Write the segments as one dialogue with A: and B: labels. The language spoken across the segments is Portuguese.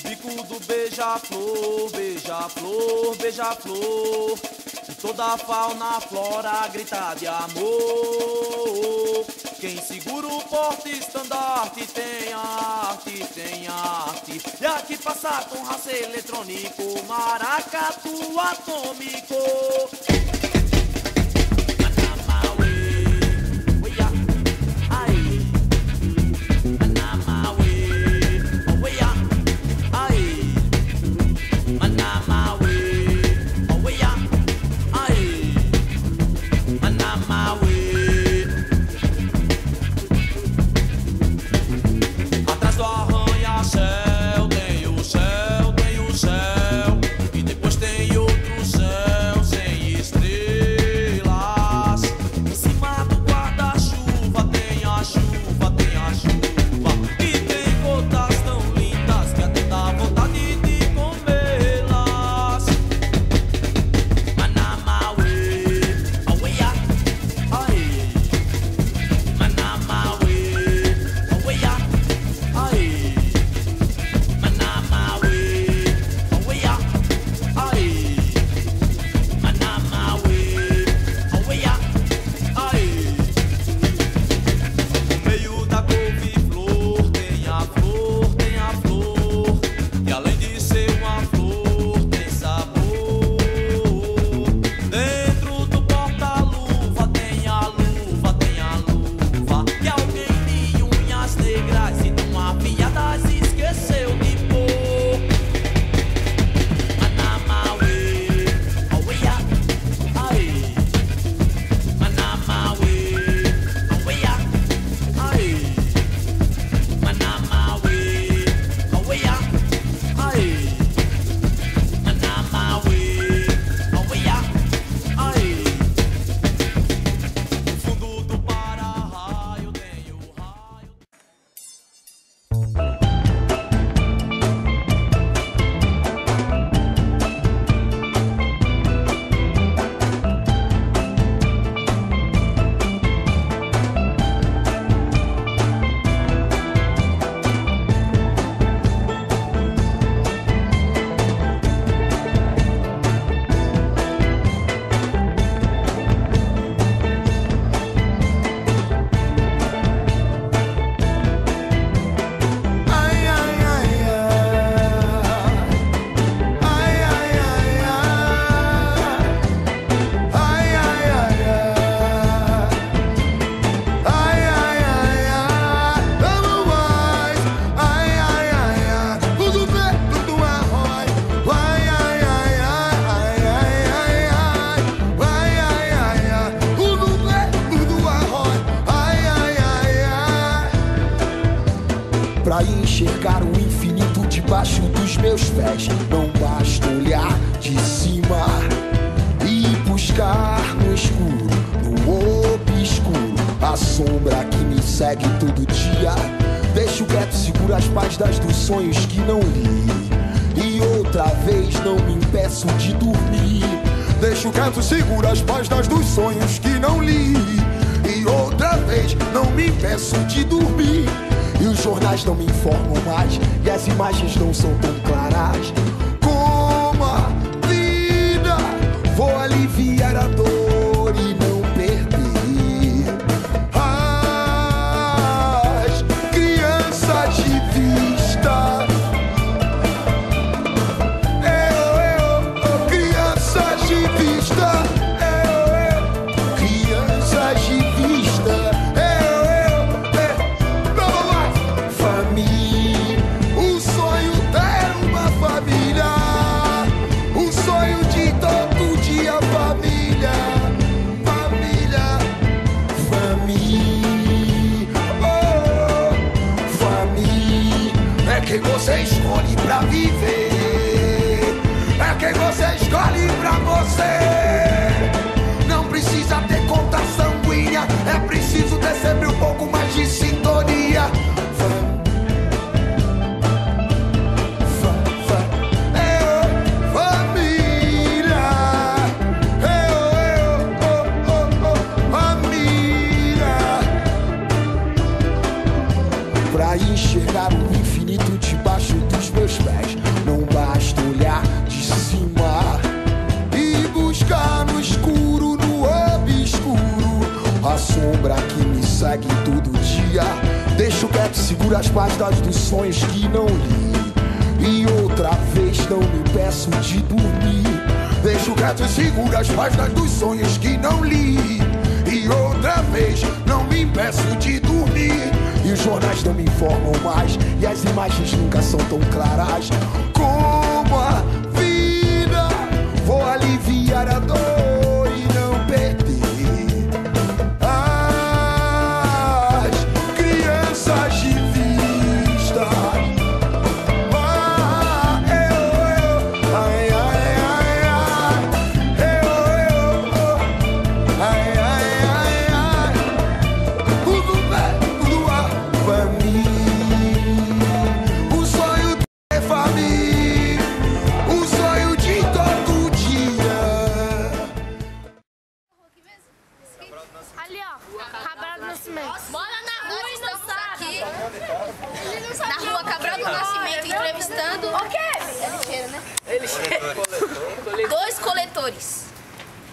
A: bico do beija-flor, beija-flor, beija-flor. E toda a fauna, a flora grita de amor. Quem segura o porta-estandarte tem arte, tem arte. E aqui passa com raça eletrônico, maracatu atômico.
B: Pra enxergar o infinito debaixo dos meus pés, não basta olhar de cima e buscar no escuro, no obscuro, a sombra que me segue todo dia. Deixo quieto, seguro as páginas dos sonhos que não li, e outra vez não me impeço de dormir. Deixo quieto, seguro as páginas dos sonhos que não li, e outra vez não me impeço de dormir. E os jornais não me informam mais, e as imagens não são tão claras. Como a vida, vou aliviar a dor e não perder as crianças de vista. Crianças de vista. Crianças de vista. É quem você escolhe pra viver, é quem você escolhe pra você. Não precisa ter conta sanguínea, é preciso ter sempre um pouco mais de sintonia. Família, família. Pra enxergar o infinito debaixo dos meus pés, seguro as páginas dos sonhos que não li. E outra vez não me peço de dormir. Deixo quieto e seguro as páginas dos sonhos que não li. E outra vez não me impeço de dormir. E os jornais não me informam mais, e as imagens nunca são tão claras como a vida. Vou aliviar a dor e não perder as crianças de vista.
C: Ali, ó, Cabral do Nascimento.
D: Bora na rua e não aqui. Na rua Cabral do Nascimento, entrevistando... O quê? É lixeira, né? É lixeira. 2 coletores.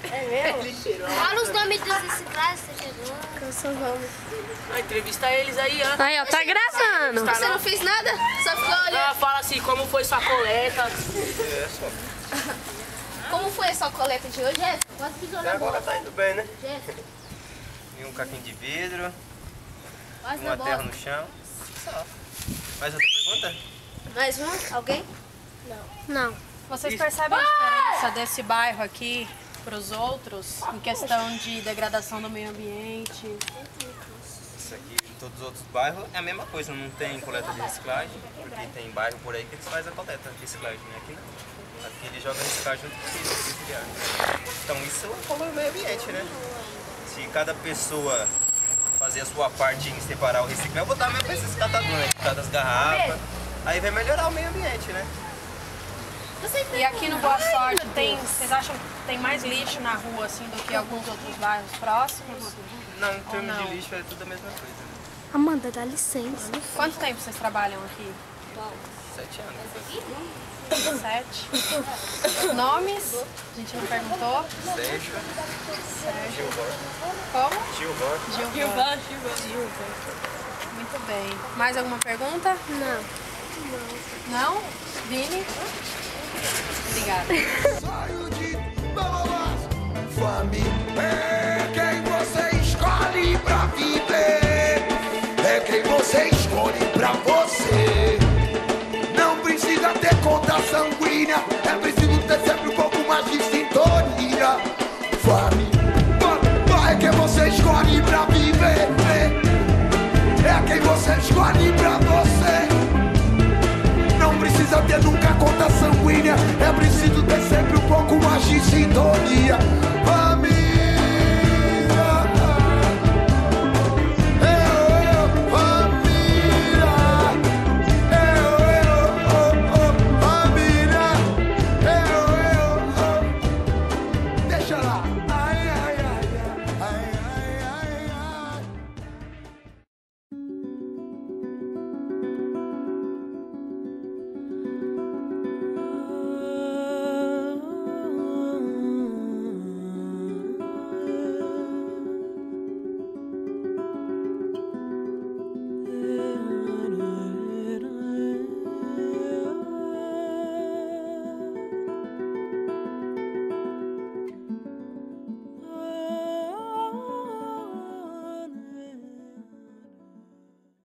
C: É mesmo?
D: Fala os nomes dos reciclados, você chegou.
C: Qual são os nomes?
E: Entrevista eles aí, ó.
C: Aí, ó, tá gravando.
D: Você não fez nada? Só ficou olhando.
E: Ela fala assim, como foi sua coleta.
D: Como foi a sua coleta de hoje, Jéssica? Quase pisou na bola.
F: Agora tá indo bem, né?
D: Jéssica,
F: E um caquinho de vidro,
D: quase na
F: uma terra
D: bola.
F: no chão. Só. Mais outra pergunta?
D: Mais um? Alguém?
C: Não.
G: Vocês percebem a diferença desse bairro aqui para os outros em questão de degradação do meio ambiente?
F: Isso aqui, em todos os outros bairros, é a mesma coisa. Não tem coleta de reciclagem, porque tem bairro por aí que eles fazem a coleta de reciclagem, né? Aqui não. Aqui eles jogam reciclagem junto com o reciclar. Então isso polui o meio ambiente, né? Se cada pessoa fazer a sua parte em separar o reciclar, eu vou dar mesmo pra esses catadores, né? Cuidar das garrafas. Aí vai melhorar o meio ambiente, né?
G: E aqui no Boa Sorte, vocês acham que tem mais lixo na rua assim do que alguns outros bairros próximos?
F: Não, em termos
G: não?
F: de lixo é tudo a mesma coisa.
C: Amanda, dá licença.
G: Quanto tempo vocês trabalham aqui?
F: 7 anos.
G: 7. Nomes? A gente não perguntou.
F: Sérgio. Gilvan.
G: Como?
F: Gilvan.
G: Gilvan. Muito bem. Mais alguma pergunta?
C: Não.
G: Não? Vini? Obrigada.